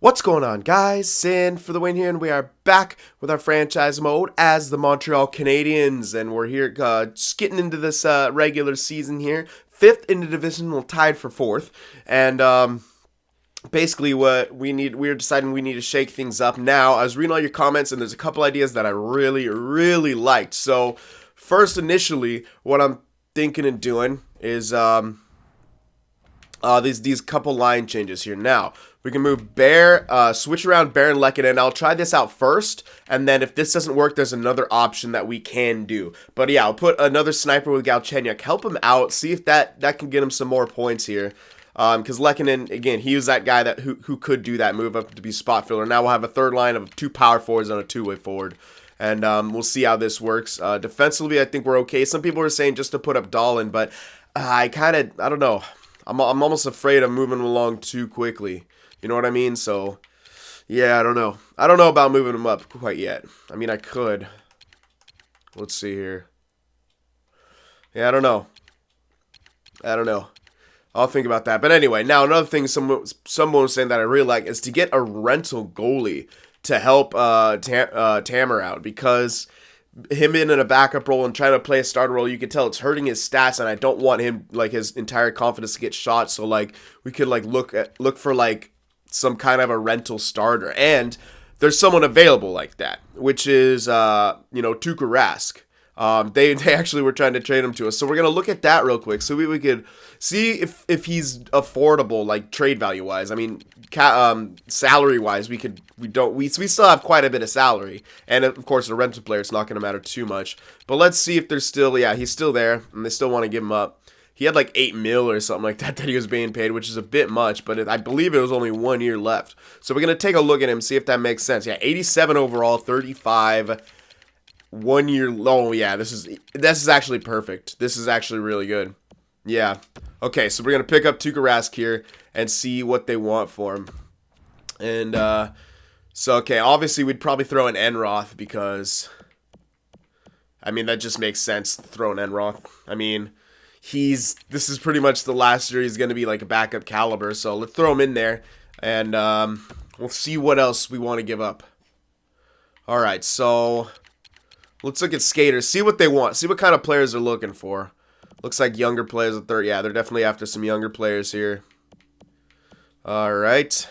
What's going on, guys? Cyn for the win here, and we are back with our franchise mode as the Montreal Canadiens, and we're here just getting into this regular season here. 5th in the division, we're tied for 4th, and basically what we're deciding we need to shake things up now. I was reading all your comments, and there's a couple ideas that I really liked. So first, initially, what I'm thinking of doing is these couple line changes here. Now we can move Bear, switch around Bear and Lehkonen. I'll try this out first, and then if this doesn't work, there's another option that we can do. But yeah, I'll put another sniper with Galchenyuk, help him out, see if that can get him some more points here. Because Lehkonen, again, he was that guy who could do that move up to be spot filler. Now we'll have a third line of 2 power forwards and a 2-way forward. And we'll see how this works. Defensively, I think we're okay. Some people are saying just to put up Dahlin, but I don't know. I'm almost afraid of moving along too quickly. You know what I mean? So, yeah, I don't know. I don't know about moving him up quite yet. I mean, I could. Let's see here. Yeah, I don't know. I'll think about that. But anyway, now another thing someone was saying that I really like is to get a rental goalie to help Tamer out, because him in a backup role and trying to play a starter role, you can tell it's hurting his stats, and I don't want him, like, his entire confidence to get shot. So, like, we could, like, look for, like, some kind of a rental starter, and there's someone available like that, which is Tuukka Rask. They actually were trying to trade him to us, so we're gonna look at that real quick so we could see if he's affordable, like trade value wise. I mean, salary wise, we still have quite a bit of salary, and of course a rental player, it's not gonna matter too much. But let's see if there's still, yeah, he's still there, and they still want to give him up. He had like 8 mil or something like that he was being paid, which is a bit much, but I believe it was only 1 year left. So we're gonna take a look at him, see if that makes sense. Yeah, 87 overall, 35. 1 year. Oh yeah, this is actually perfect. This is actually really good. Yeah. Okay, so we're gonna pick up Tuukka Rask here and see what they want for him. And so okay, obviously we'd probably throw in Enroth, because I mean that just makes sense to throw in Enroth. I mean, this is pretty much the last year he's gonna be like a backup caliber. So let's throw him in there, and we'll see what else we want to give up. All right, so let's look at skaters, see what they want, see what kind of players they're looking for. Looks like younger players at third. Yeah, they're definitely after some younger players here. All right.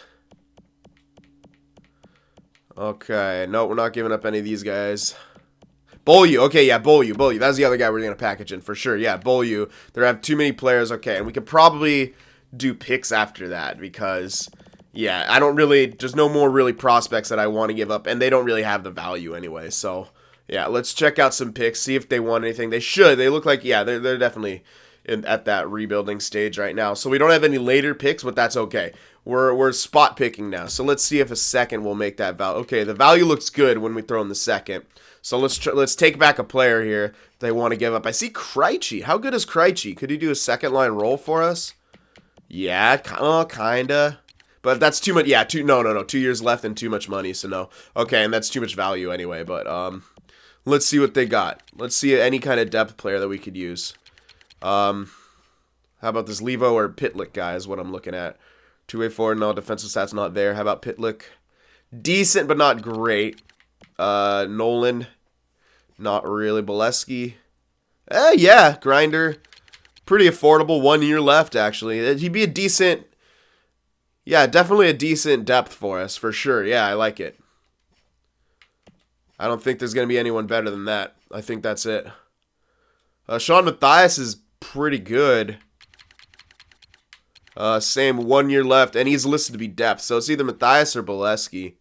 Okay, no, we're not giving up any of these guys. Beaulieu, okay, yeah, Beaulieu. That's the other guy we're going to package in for sure. Yeah, Beaulieu. They have too many players. Okay, and we could probably do picks after that, because, yeah, there's no more really prospects that I want to give up, and they don't really have the value anyway, so yeah, let's check out some picks, see if they want anything. They should. They look like, yeah, they're definitely at that rebuilding stage right now. So we don't have any later picks, but that's okay. We're spot picking now. So let's see if a second will make that value. Okay, the value looks good when we throw in the second. So let's take back a player here they want to give up. I see Krejci. How good is Krejci? Could he do a second line role for us? Yeah, kinda. But that's too much. Yeah, 2 years left and too much money, so no. Okay, and that's too much value anyway, but let's see what they got. Let's see any kind of depth player that we could use. How about this Levo or Pitlick guy is what I'm looking at. 2-way forward, no, defensive stats not there. How about Pitlick? Decent, but not great. Nolan, not really. Bolesky, yeah, Grinder, pretty affordable. 1 year left, actually. He'd be a decent, yeah, definitely a decent depth for us, for sure. Yeah, I like it. I don't think there's going to be anyone better than that. I think that's it. Sean Matthias is pretty good. Same, 1 year left, and he's listed to be depth, so it's either Matthias or Bolesky.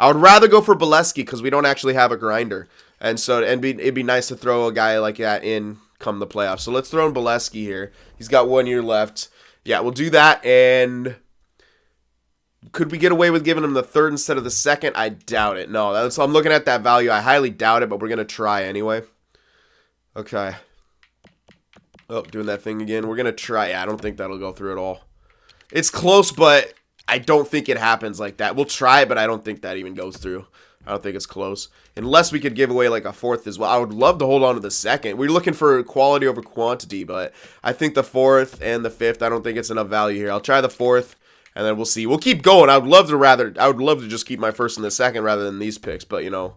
I would rather go for Bolesky because we don't actually have a Grinder, and so it'd be nice to throw a guy like that in come the playoffs. So let's throw in Bolesky here. He's got 1 year left. Yeah, we'll do that, and could we get away with giving him the third instead of the second? I doubt it. No, I'm looking at that value. I highly doubt it, but we're going to try anyway. Okay. Oh, doing that thing again. We're going to try. Yeah, I don't think that'll go through at all. It's close, but I don't think it happens like that. We'll try it, but I don't think that even goes through. I don't think it's close. Unless we could give away like a fourth as well. I would love to hold on to the second. We're looking for quality over quantity, but I think the fourth and the fifth, I don't think it's enough value here. I'll try the fourth, And then we'll see. We'll keep going. I would love to just keep my first and the second rather than these picks, but you know,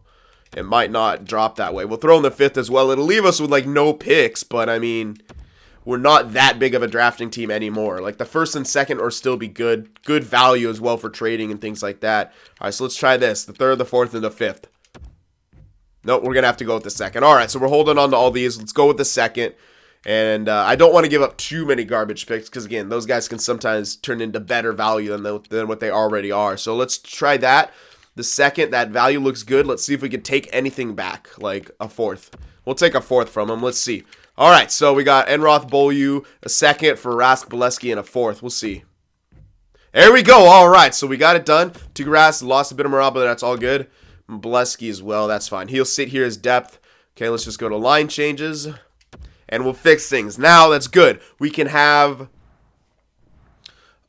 it might not drop that way. We'll throw in the fifth as well. It'll leave us with like no picks, but I mean, we're not that big of a drafting team anymore. Like the first and second or still be good value as well for trading and things like that. All right, so let's try this. The third, the fourth, and the fifth. Nope, we're going to have to go with the second. All right, so we're holding on to all these. Let's go with the second. And I don't want to give up too many garbage picks because, again, those guys can sometimes turn into better value than what they already are. So let's try that. The second, that value looks good. Let's see if we can take anything back, like a fourth. We'll take a fourth from him. Let's see. All right, so we got Enroth Beaulieu, a second for Rask Bolesky, and a fourth. We'll see. There we go. All right, so we got it done. Tuukka lost a bit of morale, but that's all good. Bolesky as well. That's fine. He'll sit here as depth. Okay, let's just go to line changes, and we'll fix things. Now, that's good. We can have...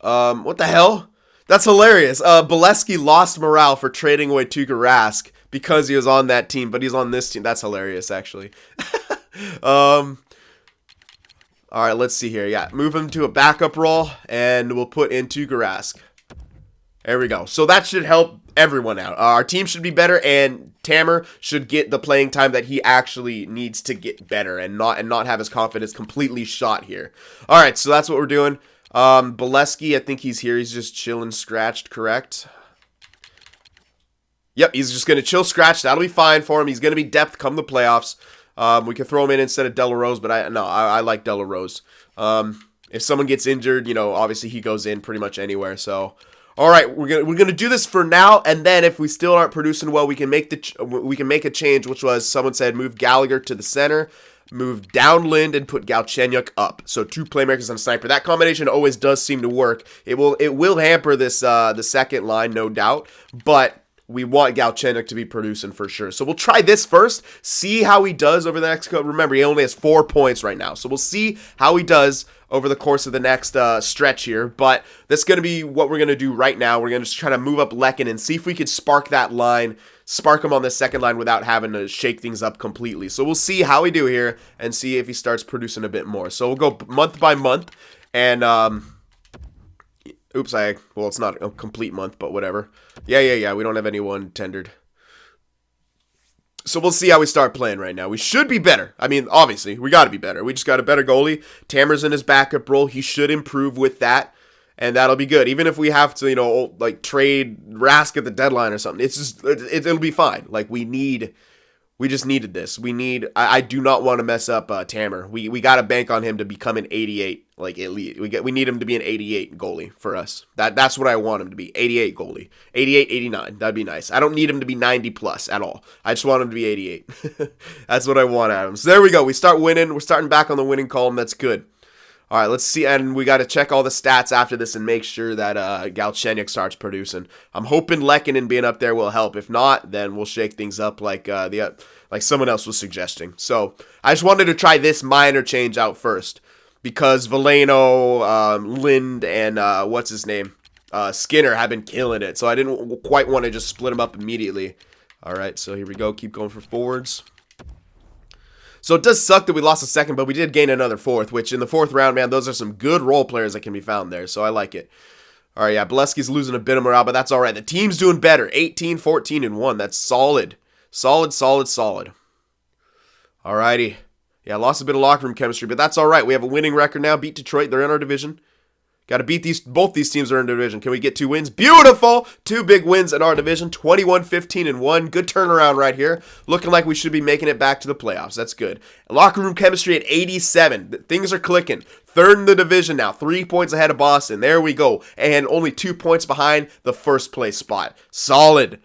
what the hell? That's hilarious. Bolesky lost morale for trading away Tuukka Rask because he was on that team, but he's on this team. That's hilarious, actually. All right, let's see here. Yeah, move him to a backup role, and we'll put in Tuukka Rask. There we go. So that should help everyone out. Our team should be better, and Tamer should get the playing time that he actually needs to get better, and not have his confidence completely shot here. All right, so that's what we're doing. Bolesky, I think he's here. He's just chilling, scratched, correct? Yep, he's just gonna chill, scratch. That'll be fine for him. He's gonna be depth come the playoffs. We can throw him in instead of Delarose, but I like Delarose. If someone gets injured, you know, obviously he goes in pretty much anywhere. So, all right, we're gonna do this for now, and then if we still aren't producing well, we can make a change, which was someone said move Gallagher to the center, move down Lind, and put Galchenyuk up. So 2 playmakers and a sniper. That combination always does seem to work. It will hamper this the second line, no doubt, but we want Galchenyuk to be producing for sure. So we'll try this first, see how he does over the next couple. Remember, he only has 4 points right now. So we'll see how he does over the course of the next stretch here. But that's going to be what we're going to do right now. We're going to just try to move up Lekin and see if we could spark that line, spark him on the second line without having to shake things up completely. So we'll see how we do here and see if he starts producing a bit more. So we'll go month by month. And, oops, well, it's not a complete month, but whatever. Yeah, we don't have anyone tendered. So we'll see how we start playing right now. We should be better. I mean, obviously, we got to be better. We just got a better goalie. Tamer's in his backup role. He should improve with that, and that'll be good. Even if we have to, you know, like trade Rask at the deadline or something, it'll be fine. Like, we just needed this. I do not want to mess up Tamer. We got to bank on him to become an 88, like elite. We need him to be an 88 goalie for us. That's what I want him to be, 88 goalie. 88, 89, that'd be nice. I don't need him to be 90 plus at all. I just want him to be 88. That's what I want out of him. So there we go. We start winning. We're starting back on the winning column. That's good. All right, let's see, and we got to check all the stats after this and make sure that Galchenyuk starts producing. I'm hoping Lehkonen being up there will help. If not, then we'll shake things up like someone else was suggesting. So I just wanted to try this minor change out first because Veleno, Lind, and what's his name, Skinner have been killing it. So I didn't quite want to just split them up immediately. All right, so here we go. Keep going for forwards. So it does suck that we lost a second, but we did gain another fourth, which in the fourth round, man, those are some good role players that can be found there. So I like it. All right, yeah, Bolesky's losing a bit of morale, but that's all right. The team's doing better. 18, 14, and 1. That's solid. Solid. All righty. Yeah, lost a bit of locker room chemistry, but that's all right. We have a winning record now. Beat Detroit. They're in our division. Got to beat both these teams are in the division. Can we get 2 wins? Beautiful! 2 big wins in our division. 21, 15, and 1. Good turnaround right here. Looking like we should be making it back to the playoffs. That's good. Locker room chemistry at 87. Things are clicking. 3rd in the division now. 3 points ahead of Boston. There we go. And only 2 points behind the first place spot. Solid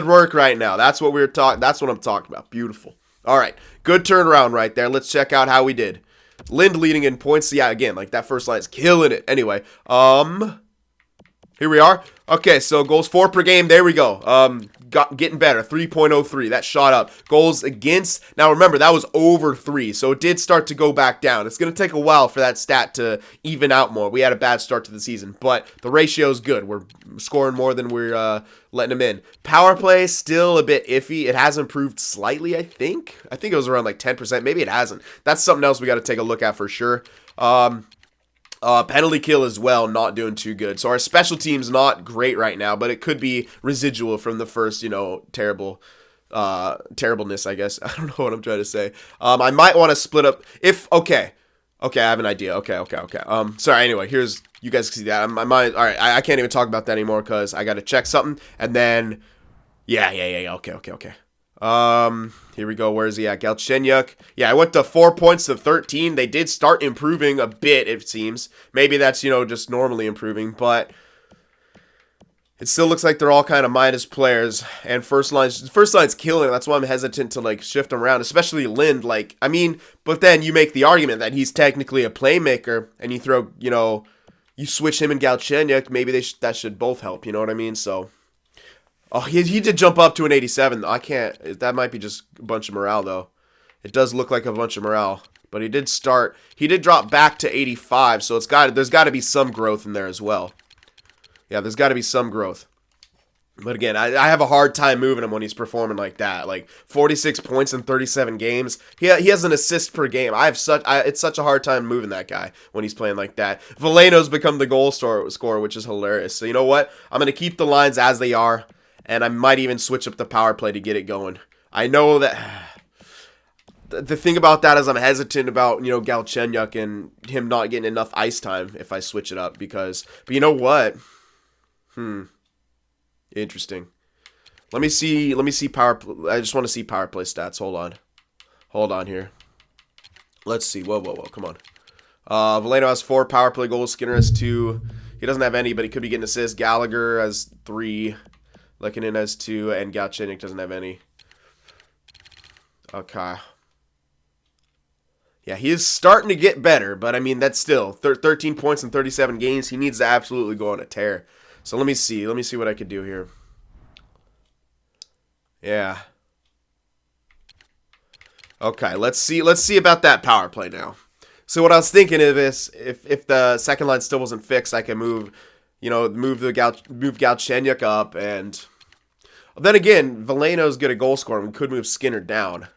work right now. That's what That's what I'm talking about. Beautiful. All right. Good turnaround right there. Let's check out how we did. Lind leading in points. Yeah, again, like that first line is killing it. Anyway, here we are. Okay, so goals for per game. There we go. Getting better. 3.03. That shot up. Goals against. Now remember, that was over 3, so it did start to go back down. It's going to take a while for that stat to even out more. We had a bad start to the season, but the ratio is good. We're scoring more than we're letting them in. Power play, still a bit iffy. It has improved slightly, I think. I think it was around like 10%. Maybe it hasn't. That's something else we got to take a look at for sure. Penalty kill as well, not doing too good. So our special team's not great right now, but it could be residual from the first, terribleness, I guess. I don't know what I'm trying to say. I might want to split up okay, I have an idea. Okay. Sorry. Anyway, here's, you guys can see that. My mind. All right. I can't even talk about that anymore because I got to check something. And then, yeah. Okay. Here we go. Where is he at? Galchenyuk. Yeah, I went to 4 points to 13. They did start improving a bit, it seems. Maybe that's, just normally improving, but it still looks like they're all kind of minus players. And first line's killing. That's why I'm hesitant to, shift them around, especially Lind. But then you make the argument that he's technically a playmaker, and you throw, you switch him and Galchenyuk, maybe that should both help, you know what I mean? So, oh, he did jump up to an 87. I can't, that might be just a bunch of morale, though. It does look like a bunch of morale. But he did drop back to 85, so there's got to be some growth in there as well. Yeah, there's got to be some growth. But again, I have a hard time moving him when he's performing like that. 46 points in 37 games. He has an assist per game. It's such a hard time moving that guy when he's playing like that. Veleno's become the goal scorer, which is hilarious. So you know what? I'm going to keep the lines as they are, and I might even switch up the power play to get it going. I know that the thing about that is I'm hesitant about, Galchenyuk and him not getting enough ice time if I switch it up but you know what? Interesting. Let me see power. I just want to see power play stats. Hold on here. Let's see. Whoa. Come on. Veleno has 4 power play goals. Skinner has 2. He doesn't have any, but he could be getting assists. Gallagher has 3. Lehkonen has 2, and Galchenyuk doesn't have any. Okay. Yeah, he is starting to get better, but I mean that's still 13 points in 37 games. He needs to absolutely go on a tear. So let me see what I could do here. Yeah. Okay, let's see about that power play now. So what I was thinking of is if the second line still wasn't fixed, I can move Galchenyuk up, and then again, Veleno's good at goal scoring. We could move Skinner down.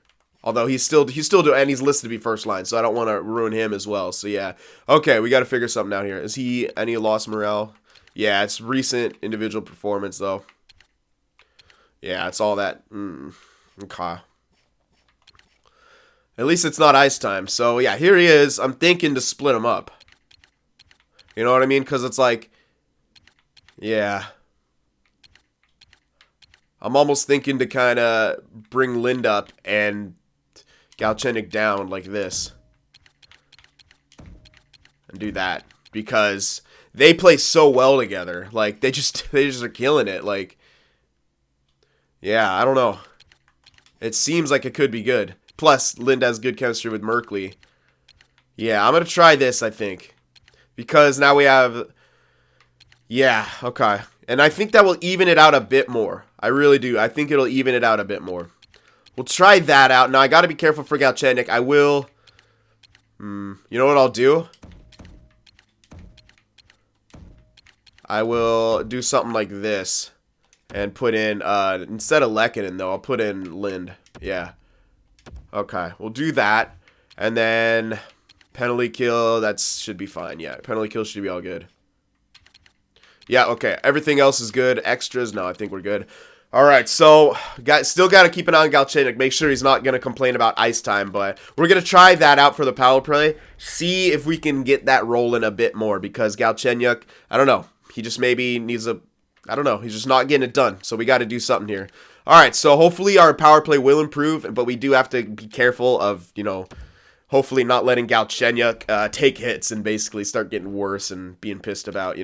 Although he's still doing, and he's listed to be first line, so I don't want to ruin him as well. So yeah. Okay, we got to figure something out here. Is he any lost morale? Yeah, it's recent individual performance, though. Yeah, it's all that. Okay. At least it's not ice time. So, yeah, here he is. I'm thinking to split him up. You know what I mean? Because it's yeah. I'm almost thinking to kind of bring Lind up and Galchenyuk down like this. And do that. Because they play so well together. They just are killing it. Yeah, I don't know. It seems like it could be good. Plus, Lind has good chemistry with Merkley. Yeah, I'm going to try this, I think. Because now we have... Yeah, okay. And I think that will even it out a bit more. I really do. I think it'll even it out a bit more. We'll try that out. Now, I got to be careful for Galchenyuk. I will... You know what I'll do? I will do something like this. And put in... instead of Lehkonen, though, I'll put in Lind. Yeah. Okay, we'll do that. And then... penalty kill, that should be fine. Yeah, penalty kill should be all good. Yeah, okay. Everything else is good. Extras, no, I think we're good. All right, so still got to keep an eye on Galchenyuk. Make sure he's not going to complain about ice time, but we're going to try that out for the power play. See if we can get that rolling a bit more because Galchenyuk, I don't know. He just maybe needs I don't know. He's just not getting it done, so we got to do something here. All right, so hopefully our power play will improve, but we do have to be careful of, hopefully not letting Galchenyuk take hits and basically start getting worse and being pissed about,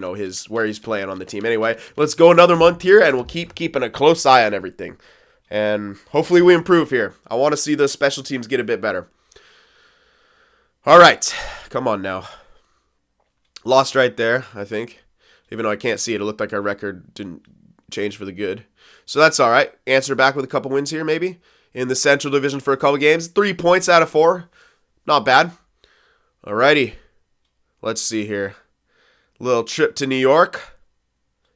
where he's playing on the team. Anyway, let's go another month here, and we'll keep keeping a close eye on everything. And hopefully we improve here. I want to see the special teams get a bit better. All right, come on now. Lost right there, I think. Even though I can't see it, it looked like our record didn't change for the good. So that's all right. Answer back with a couple wins here, maybe. In the Central Division for a couple games. 3 points out of 4. Not bad. Alrighty. Let's see here. Little trip to New York.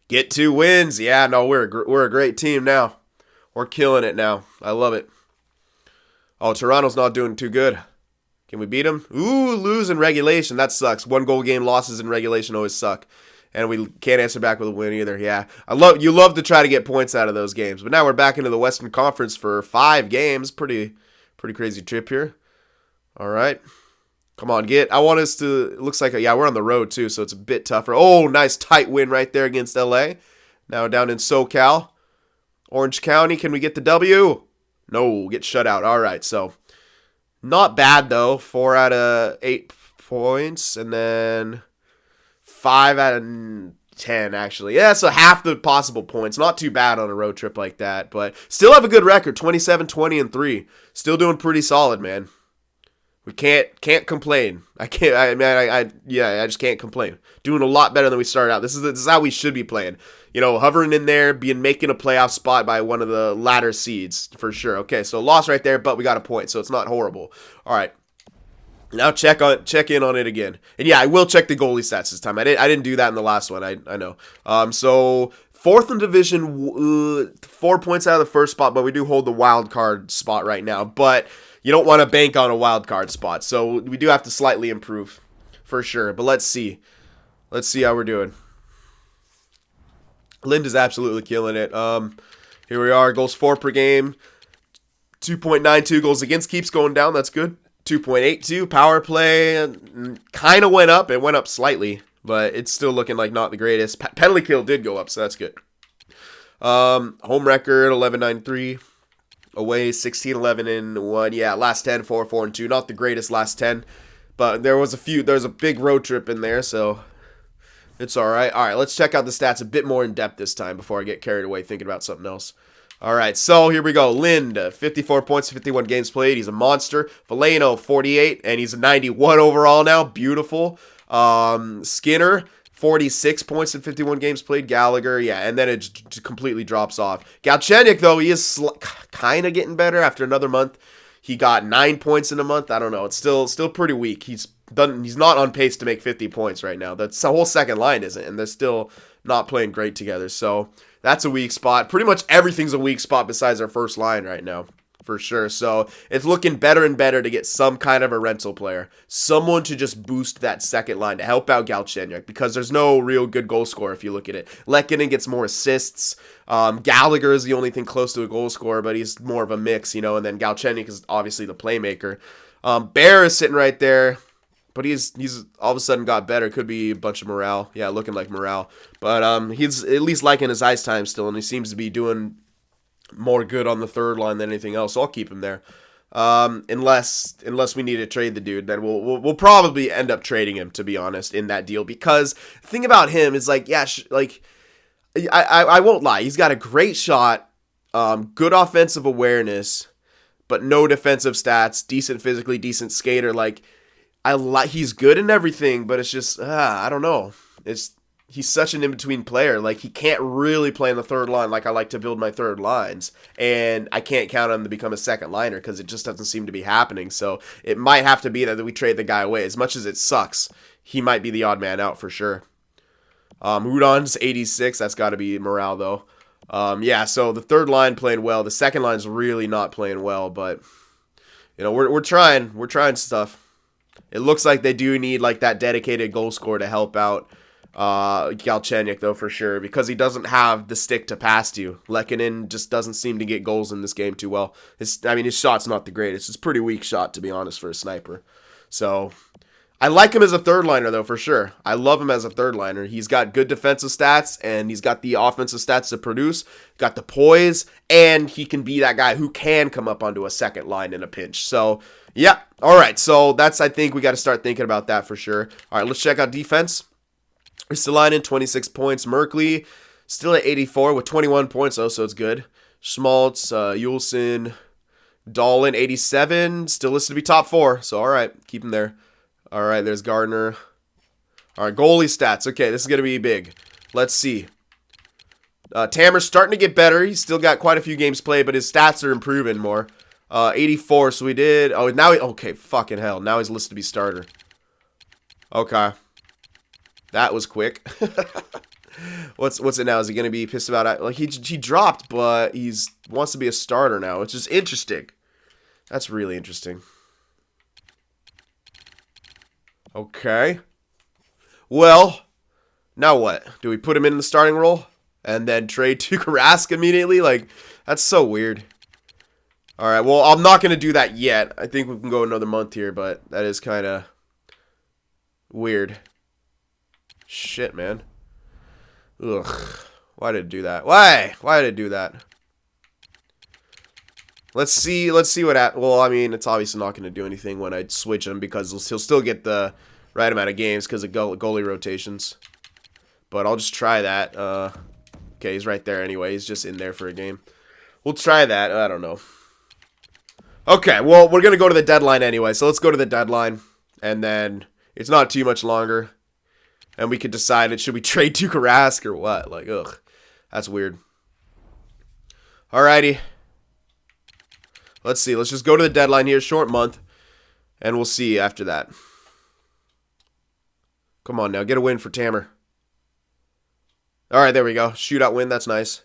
Get 2 wins. Yeah, no, we're a great team now. We're killing it now. I love it. Oh, Toronto's not doing too good. Can we beat him? Ooh, lose in regulation. That sucks. 1-goal game losses in regulation always suck. And we can't answer back with a win either. Yeah. You love to try to get points out of those games. But now we're back into the Western Conference for 5 games. Pretty crazy trip here. All right. Come on, I want us to, it looks like, yeah, we're on the road too, so it's a bit tougher. Oh, nice tight win right there against LA. Now down in SoCal. Orange County, can we get the W? No, get shut out. All right, so not bad though. 4 out of 8 points, and then 5 out of 10 actually. Yeah, so half the possible points. Not too bad on a road trip like that, but still have a good record. 27, 20, and 3. Still doing pretty solid, man. We can't complain. I just can't complain. Doing a lot better than we started out. This is how we should be playing. You know, hovering in there, making a playoff spot by one of the latter seeds for sure. Okay, so loss right there, but we got a point, so it's not horrible. All right. Now check in on it again. And yeah, I will check the goalie stats this time. I didn't do that in the last one. I know. So 4th in division, 4 points out of the first spot, but we do hold the wild card spot right now. But you don't want to bank on a wild card spot, so we do have to slightly improve for sure. But let's see how we're doing. Linda's absolutely killing it. Here we are, goals for per game, 2.92 goals against, keeps going down. That's good. 2.82 power play, kind of went up. It went up slightly, but it's still looking like not the greatest. Penalty kill did go up, so that's good. Home record 11.93. Away 16-11-1. Yeah, last 10 4-4-2. Not the greatest last 10, but there's a big road trip in there, so it's all right. All right, let's check out the stats a bit more in depth this time before I get carried away thinking about something else. All right, so here we go. Lind, 54 points, 51 games played. He's a monster. Valeno, 48, and he's a 91 overall now. Beautiful. Skinner, 46 points in 51 games played. Gallagher, yeah, and then it completely drops off. Galchenyuk, though, he is kind of getting better after another month. He got 9 points in a month. I don't know. It's still pretty weak. He's not on pace to make 50 points right now. That's the whole second line isn't, and they're still not playing great together. So that's a weak spot. Pretty much everything's a weak spot besides our first line right now. For sure. So it's looking better and better to get some kind of a rental player. Someone to just boost that second line to help out Galchenyuk, because there's no real good goal scorer if you look at it. Lehkonen gets more assists. Gallagher is the only thing close to a goal scorer, but he's more of a mix, you know, and then Galchenyuk is obviously the playmaker. Bear is sitting right there, but he's all of a sudden got better. Could be a bunch of morale. Yeah, looking like morale. But he's at least liking his ice time still, and he seems to be doing more good on the third line than anything else. So I'll keep him there. Unless we need to trade the dude, then we'll probably end up trading him, to be honest, in that deal. Because the thing about him is like, yeah, I won't lie. He's got a great shot, good offensive awareness, but no defensive stats. Decent physically, decent skater. Like he's good in everything, but it's just I don't know. He's such an in-between player. Like, he can't really play in the third line like I like to build my third lines. And I can't count on him to become a second liner because it just doesn't seem to be happening. So it might have to be that we trade the guy away. As much as it sucks, he might be the odd man out for sure. Udon's 86. That's got to be morale, though. Yeah, so the third line playing well. The second line's really not playing well. But, you know, we're trying. We're trying stuff. It looks like they do need, like, that dedicated goal scorer to help out Galchenyuk, though, for sure, because he doesn't have the stick to pass to you. Lehkonen just doesn't seem to get goals in this game too well. His shot's not the greatest. It's a pretty weak shot, to be honest, for a sniper. So I like him as a third liner, though, for sure. I love him as a third liner. He's got good defensive stats, and he's got the offensive stats to produce, got the poise, and he can be that guy who can come up onto a second line in a pinch. So yeah, all right. So I think we got to start thinking about that for sure. All right, let's check out defense. Ristolainen, 26 points. Merkley, still at 84 with 21 points, though, so it's good. Schmaltz, Yulson, Dahlin, 87. Still listed to be top 4, so all right, keep him there. All right, there's Gardner. All right, goalie stats. Okay, this is going to be big. Let's see. Tamer's starting to get better. He's still got quite a few games played, but his stats are improving more. 84, so we did. Oh, now okay, fucking hell. Now he's listed to be starter. Okay. That was quick. What's it now? Is he going to be pissed about it? Like he dropped, but wants to be a starter now, which is interesting. That's really interesting. Okay. Well, now what? Do we put him in the starting role and then trade to Rask immediately? Like, that's so weird. All right, well, I'm not going to do that yet. I think we can go another month here, but that is kind of weird. Shit, man. Ugh. Why did it do that? Why? Why did it do that? Let's see what happens. Well, I mean, it's obviously not going to do anything when I switch him because he'll still get the right amount of games because of goalie rotations. But I'll just try that. Okay, he's right there anyway. He's just in there for a game. We'll try that. I don't know. Okay, well, we're going to go to the deadline anyway. So let's go to the deadline. And then it's not too much longer. And we could decide, should we trade Tuukka Rask or what? Like, ugh. That's weird. Alrighty. Let's see. Let's just go to the deadline here. Short month. And we'll see after that. Come on now. Get a win for Tamer. Alright, there we go. Shootout win. That's nice.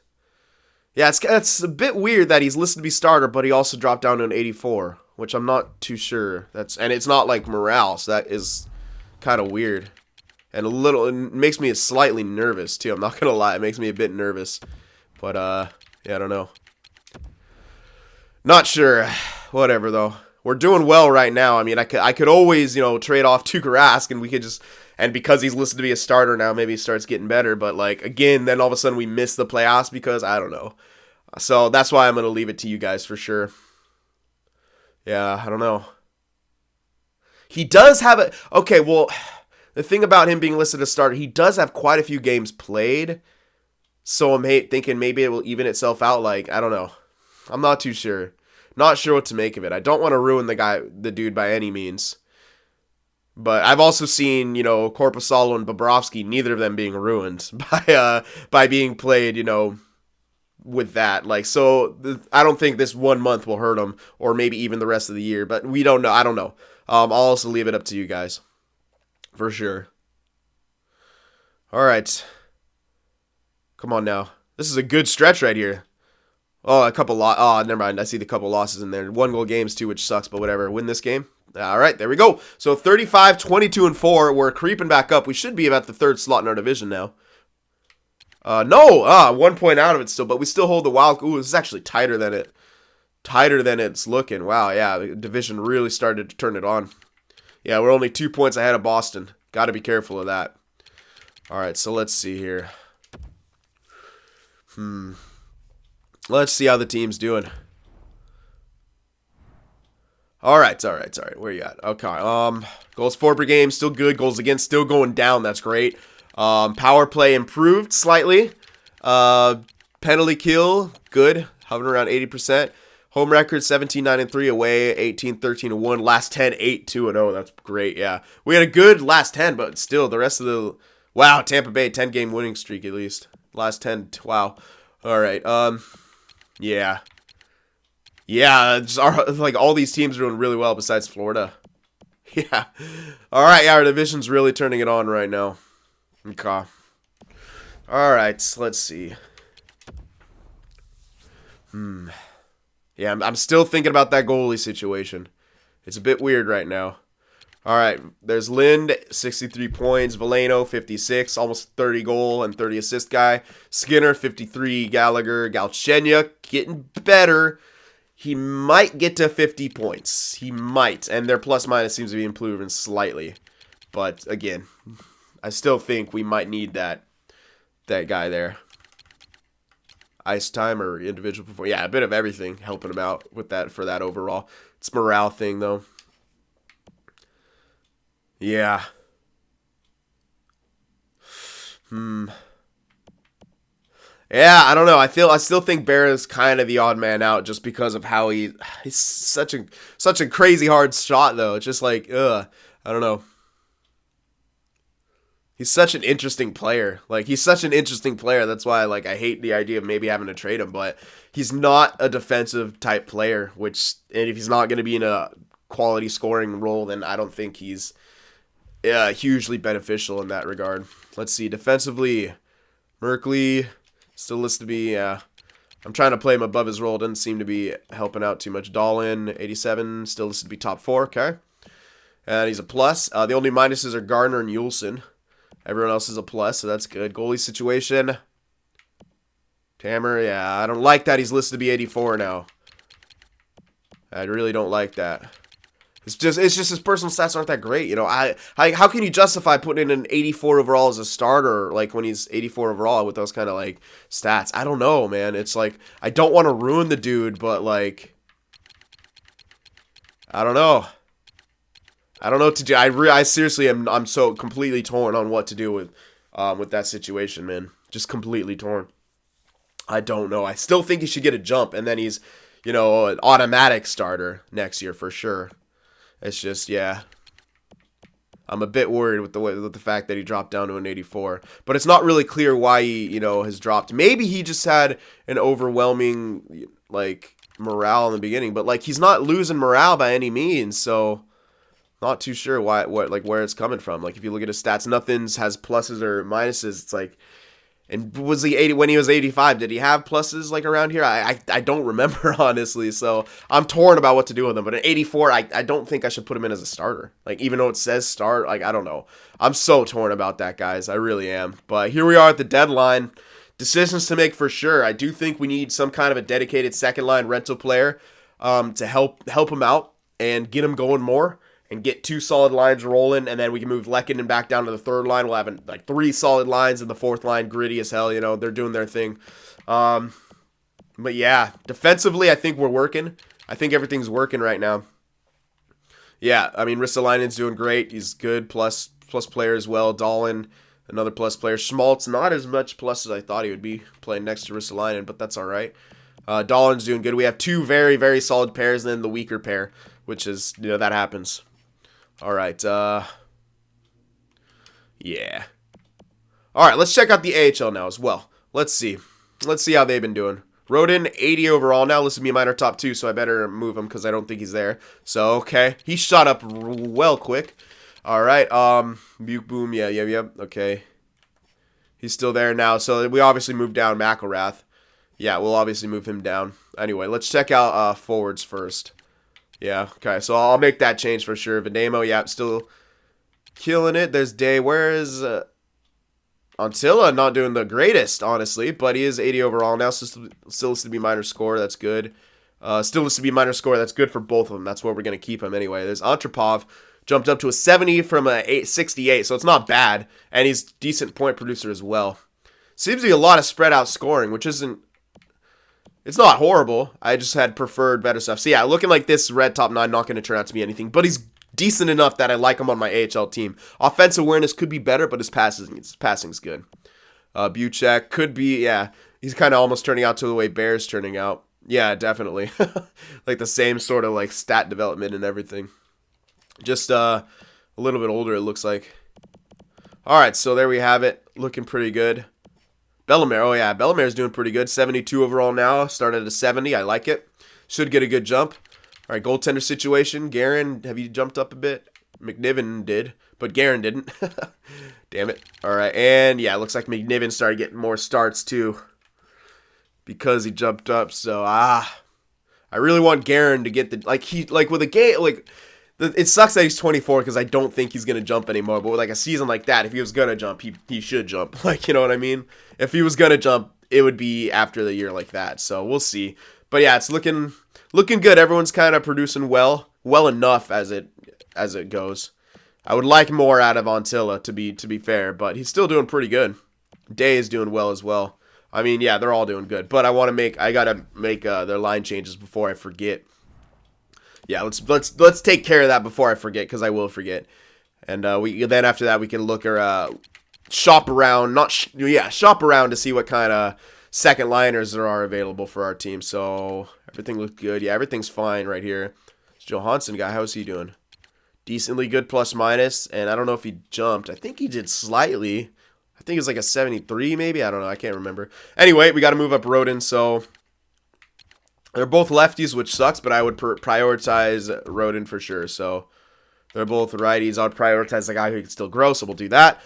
Yeah, it's a bit weird that he's listed to be starter, but he also dropped down to an 84, which I'm not too sure. And it's not like Montreal, so that is kind of weird. And it makes me slightly nervous, too. I'm not going to lie. It makes me a bit nervous. But, yeah, I don't know. Not sure. Whatever, though. We're doing well right now. I mean, I could always, trade off Tuukka Rask, and we could just... And because he's listed to be a starter now, maybe he starts getting better. But, like, again, then all of a sudden we miss the playoffs because, I don't know. So that's why I'm going to leave it to you guys for sure. Yeah, I don't know. He does have a... Okay, well... The thing about him being listed as starter, he does have quite a few games played. So I'm thinking maybe it will even itself out. Like, I don't know. I'm not too sure. Not sure what to make of it. I don't want to ruin the dude by any means. But I've also seen, Korpisalo and Bobrovsky, neither of them being ruined by being played, with that. Like, so I don't think this 1 month will hurt him, or maybe even the rest of the year. But we don't know. I don't know. I'll also leave it up to you guys. For sure. All right. Come on now. This is a good stretch right here. Oh, never mind. I see the couple losses in there. 1-goal games too, which sucks, but whatever. Win this game. All right, there we go. So 35, 22, and 4. We're creeping back up. We should be about the third slot in our division now. No. 1 point out of it still, but we still hold the wild. Ooh, this is actually tighter than it's looking. Wow, yeah. The division really started to turn it on. Yeah, we're only 2 points ahead of Boston. Got to be careful of that. All right, so let's see here. Let's see how the team's doing. All right. Where you at? Okay. Goals for per game, still good. Goals against, still going down. That's great. Power play improved slightly. Penalty kill, good. Hovering around 80%. Home record 17-9-3 away, 18-13-1. Last 10, 8-2-0. That's great. Yeah, we had a good last 10, but still the rest of the Tampa Bay 10-game winning streak at least. Last 10. Wow. All right. Yeah. Like all these teams are doing really well besides Florida. Yeah. All right. Yeah, our division's really turning it on right now. Okay. All right. Let's see. Yeah, I'm still thinking about that goalie situation. It's a bit weird right now. All right, there's Lind, 63 points. Veleno, 56, almost 30 goal and 30 assist guy. Skinner, 53. Gallagher, Galchenyuk, getting better. He might get to 50 points. He might, and their plus-minus seems to be improving slightly. But, again, I still think we might need that guy there. Ice time or individual performance. Yeah, a bit of everything helping him out with that for that overall. It's morale thing though. Yeah. Yeah, I don't know. I still think Berra's kind of the odd man out just because of how he's such a crazy hard shot though. It's just like, I don't know. He's such an interesting player. That's why I hate the idea of maybe having to trade him, but he's not a defensive type player, and if he's not going to be in a quality scoring role, then I don't think he's hugely beneficial in that regard. Let's see. Defensively, Merkley still listed to be, I'm trying to play him above his role. Doesn't seem to be helping out too much. Dahlin, 87, still listed to be top 4. Okay. And he's a plus. The only minuses are Gardner and Yulson. Everyone else is a plus, so that's good. Goalie situation. Tamer, yeah, I don't like that he's listed to be 84 now. I really don't like that. It's just his personal stats aren't that great, you know. How can you justify putting in an 84 overall as a starter, like when he's 84 overall with those kind of like stats? I don't know, man. It's like I don't want to ruin the dude, but like I don't know. I don't know what to do. I seriously I'm so completely torn on what to do with that situation, man. Just completely torn. I don't know. I still think he should get a jump, and then he's, you know, an automatic starter next year for sure. It's just, yeah. I'm a bit worried with the fact that he dropped down to an 84. But it's not really clear why he, you know, has dropped. Maybe he just had an overwhelming, like, morale in the beginning. But, like, he's not losing morale by any means. So, not too sure where it's coming from. Like, if you look at his stats, nothing's has pluses or minuses. It's like... And was he 80 when he was 85? Did he have pluses like around here? I don't remember, honestly. So I'm torn about what to do with him. But at 84, I don't think I should put him in as a starter. Like, even though it says start, like, I don't know. I'm so torn about that, guys. I really am. But here we are at the deadline. Decisions to make for sure. I do think we need some kind of a dedicated second line rental player to help him out and get him going more. And get 2 solid lines rolling, and then we can move Lehkonen back down to the third line. We'll have like 3 solid lines, and the fourth line gritty as hell. You know, they're doing their thing. But yeah, defensively, I think we're working. I think everything's working right now. Yeah, I mean, Ristolainen's doing great. He's good, plus player as well. Dahlin, another plus player. Schmaltz, not as much plus as I thought he would be playing next to Ristolainen, but that's all right. Dahlin's doing good. We have 2 very, very solid pairs, and then the weaker pair, which is, you know, that happens. All right, yeah. All right, let's check out the AHL now as well. Let's see how they've been doing. Rodin, 80 overall now. This is me minor top 2, so I better move him because I don't think he's there. So, okay. He shot up well quick. All right, Buke Boom, yeah, okay. He's still there now, so we obviously moved down McElrath. Yeah, we'll obviously move him down. Anyway, let's check out forwards first. Yeah, okay, so I'll make that change for sure. Vademo, yeah, still killing it. There's Day. Where is Antilla? Not doing the greatest, honestly, but he is 80 overall now, so still listed to be minor score. That's good. Still listed to be minor score. That's good for both of them. That's where we're going to keep him anyway. There's Antropov, jumped up to a 70 from a 68, so it's not bad, and he's decent point producer as well. Seems to be a lot of spread out scoring, which isn't... It's not horrible. I just had preferred better stuff. So yeah, looking like this red top 9, not going to turn out to be anything. But he's decent enough that I like him on my AHL team. Offensive awareness could be better, but his passing's good. Buchek could be, yeah. He's kind of almost turning out to the way Bear's turning out. Yeah, definitely. Like the same sort of like stat development and everything. Just a little bit older, it looks like. All right, so there we have it. Looking pretty good. Bellemare, oh yeah, Bellamere's doing pretty good. 72 overall now, started at a 70. I like it. Should get a good jump. All right, goaltender situation. Guerin, have you jumped up a bit? McNiven did, but Guerin didn't. Damn it. All right, and yeah, it looks like McNiven started getting more starts too because he jumped up. So I really want Guerin to get the with a game like. It sucks that he's 24 because I don't think he's going to jump anymore. But with like a season like that, if he was going to jump, he should jump. Like, you know what I mean? If he was going to jump, it would be after the year like that. So we'll see. But yeah, it's looking good. Everyone's kind of producing well enough as it goes. I would like more out of Antilla to be fair, but he's still doing pretty good. Day is doing well as well. I mean, yeah, they're all doing good. But I gotta make their line changes before I forget. Yeah, let's take care of that before I forget, because I will forget. And then after that we can look or shop around, shop around to see what kind of second liners there are available for our team. So everything looks good. Yeah, everything's fine right here. This Johansson guy, how's he doing? Decently good plus minus, and I don't know if he jumped. I think he did slightly. I think it was like a 73 maybe. I don't know. I can't remember. Anyway, we got to move up Rodin, so... They're both lefties, which sucks, but I would prioritize Rodin for sure. So they're both righties. I would prioritize the guy who can still grow, so we'll do that.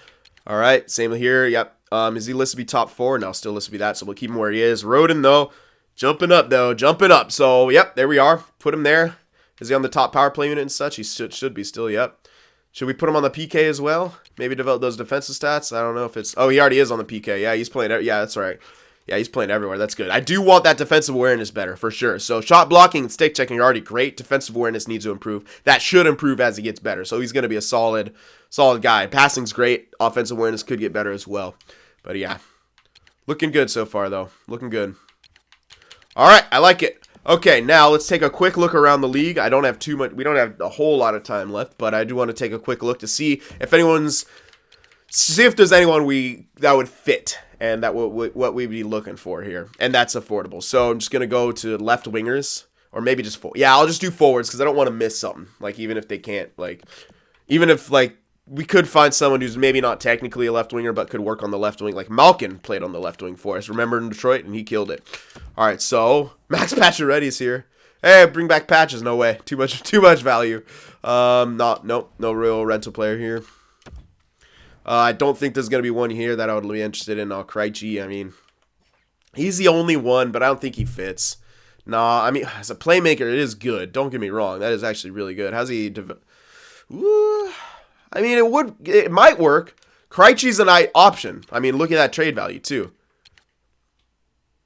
All right, same here. Yep. Is he listed to be top 4? No, still listed to be that, so we'll keep him where he is. Rodin, though, jumping up. So, yep, there we are. Put him there. Is he on the top power play unit and such? He should be still, yep. Should we put him on the PK as well? Maybe develop those defensive stats? I don't know if it's... Oh, he already is on the PK. Yeah, he's playing... Yeah, that's right. Yeah, he's playing everywhere. That's good. I do want that defensive awareness better, for sure. So shot blocking and stick checking are already great. Defensive awareness needs to improve. That should improve as he gets better. So he's going to be a solid guy. Passing's great. Offensive awareness could get better as well. But yeah, looking good so far, though. Looking good. All right, I like it. Okay, now let's take a quick look around the league. I don't have too much. We don't have a whole lot of time left, but I do want to take a quick look to see if there's anyone that would fit. And that what we'd be looking for here. And that's affordable. So I'm just going to go to left wingers. Or maybe just yeah, I'll just do forwards because I don't want to miss something. Like, even if they can't, like, even if, like, we could find someone who's maybe not technically a left winger, but could work on the left wing. Like, Malkin played on the left wing for us. Remember in Detroit? And he killed it. All right, so Max Pacioretty's here. Hey, bring back Patches. No way. Too much value. No real rental player here. I don't think there's going to be one here that I would be interested in. Krejci, I mean, he's the only one, but I don't think he fits. Nah, I mean, as a playmaker, it is good. Don't get me wrong. That is actually really good. How's he... I mean, it might work. Krejci's an option. I mean, look at that trade value, too.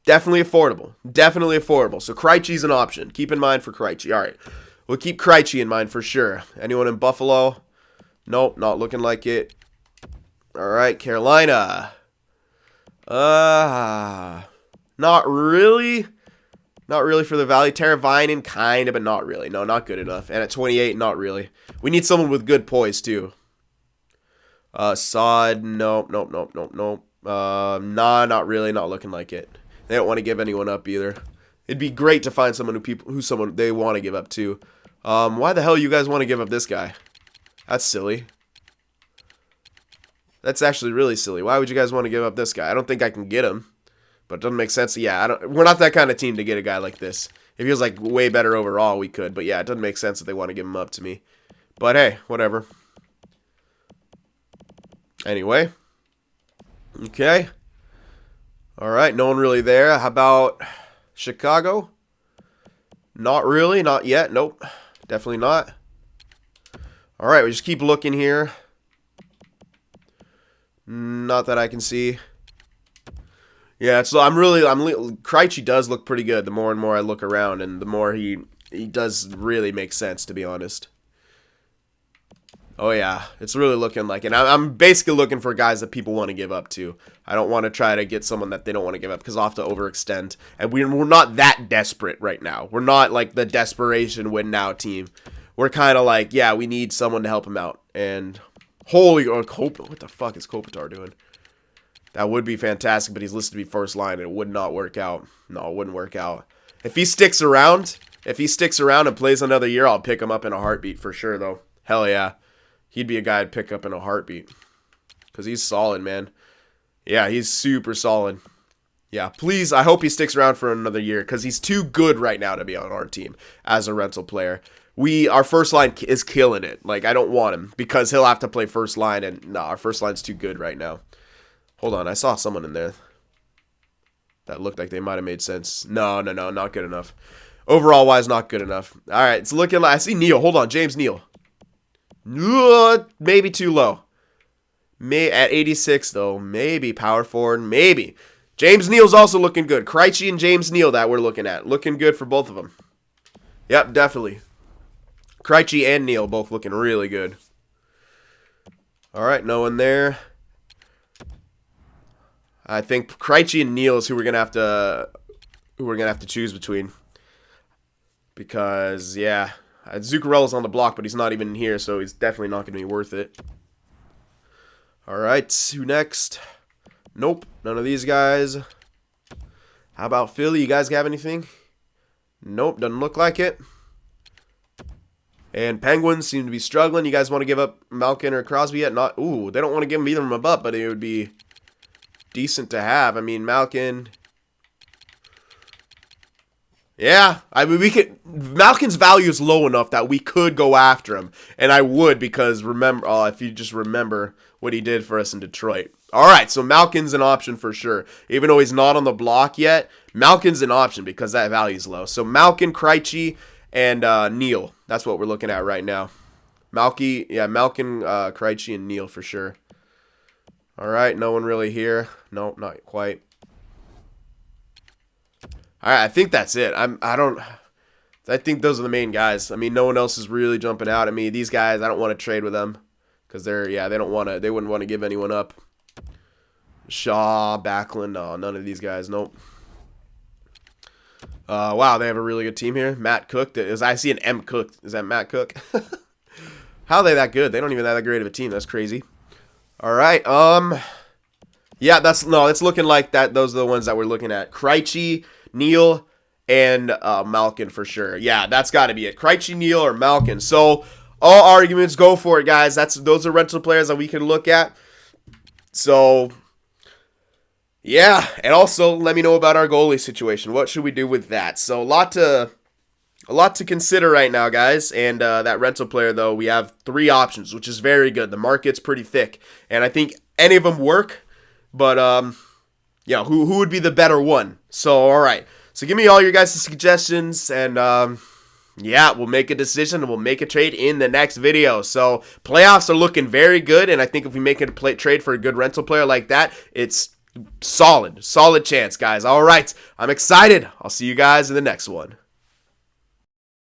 Definitely affordable. Definitely affordable. So Krejci's an option. Keep in mind for Krejci. All right. We'll keep Krejci in mind for sure. Anyone in Buffalo? Nope, not looking like it. All right, Carolina. Not really. Not really for the value. Teravainen, kind of, but not really. No, not good enough. And at 28, not really. We need someone with good poise, too. Sod, nope. Nah, not really. Not looking like it. They don't want to give anyone up either. It'd be great to find someone who's someone they want to give up to. Why the hell you guys want to give up this guy? That's silly. That's actually really silly. Why would you guys want to give up this guy? I don't think I can get him. But it doesn't make sense. Yeah, we're not that kind of team to get a guy like this. If he was like way better overall, we could. But yeah, it doesn't make sense if they want to give him up to me. But hey, whatever. Anyway. Okay. All right, no one really there. How about Chicago? Not really. Not yet. Nope. Definitely not. All right, we just keep looking here. Not that I can see. Yeah, so Krejci does look pretty good the more and more I look around, and the more he does really make sense, to be honest. Oh yeah, it's really looking like it. I'm basically looking for guys that people want to give up to. I don't want to try to get someone that they don't want to give up because I'll have to overextend. And we're not that desperate right now. We're not like the desperation win now team. We're kind of like, yeah, we need someone to help him out. And what the fuck is Kopitar doing? That would be fantastic, but he's listed to be first line, and it would not work out. No, it wouldn't work out. If he sticks around and plays another year, I'll pick him up in a heartbeat for sure, though. Hell yeah. He'd be a guy I'd pick up in a heartbeat. Because he's solid, man. Yeah, he's super solid. Yeah, please, I hope he sticks around for another year, because he's too good right now to be on our team as a rental player. Our first line is killing it. Like, I don't want him, because he'll have to play first line, and our first line's too good right now. Hold on, I saw someone in there that looked like they might have made sense. No, not good enough. Overall wise, not good enough. All right, it's looking like I see Neal. Hold on, James Neal. Maybe too low. At 86 though, maybe power forward, maybe. James Neal's also looking good. Krejci and James Neal that we're looking at, looking good for both of them. Yep, definitely. Krejci and Neal both looking really good. All right, no one there. I think Krejci and Neal is who we're gonna have to choose between. Because yeah, Zuccarello's on the block, but he's not even here, so he's definitely not gonna be worth it. All right, who next? Nope, none of these guys. How about Philly? You guys have anything? Nope, doesn't look like it. And Penguins seem to be struggling. You guys want to give up Malkin or Crosby yet? Not. Ooh, they don't want to give them either of them up, but it would be decent to have. I mean, Malkin. Yeah, I mean, Malkin's value is low enough that we could go after him, and I would because remember, if you just remember what he did for us in Detroit. All right, so Malkin's an option for sure, even though he's not on the block yet. Malkin's an option because that value is low. So Malkin, Krejci, and Neal. That's what we're looking at right now. Malkin, Krejci, and Neal for sure. All right, no one really here. Nope, not quite. All right, I think that's it. I think those are the main guys. I mean, no one else is really jumping out at me. These guys, I don't want to trade with them because they wouldn't want to give anyone up. Shaw, Backlund, no, none of these guys. Nope. Wow, they have a really good team here. Matt Cook, I see an M Cook. Is that Matt Cook? How are they that good? They don't even have that great of a team. That's crazy. All right. Yeah, it's looking like that. Those are the ones that we're looking at. Krejci, Neal, and Malkin for sure. Yeah, that's got to be it. Krejci, Neal, or Malkin. So all arguments, go for it, guys. Those are rental players that we can look at. So yeah, and also let me know about our goalie situation. What should we do with that? So a lot to consider right now, guys. And that rental player, though, we have 3 options, which is very good. The market's pretty thick, and I think any of them work. But yeah, who would be the better one? So all right, so give me all your guys' suggestions, and yeah, we'll make a decision and we'll make a trade in the next video. So playoffs are looking very good, and I think if we make a trade for a good rental player like that, it's solid chance, guys. All right, I'm excited. I'll see you guys in the next one.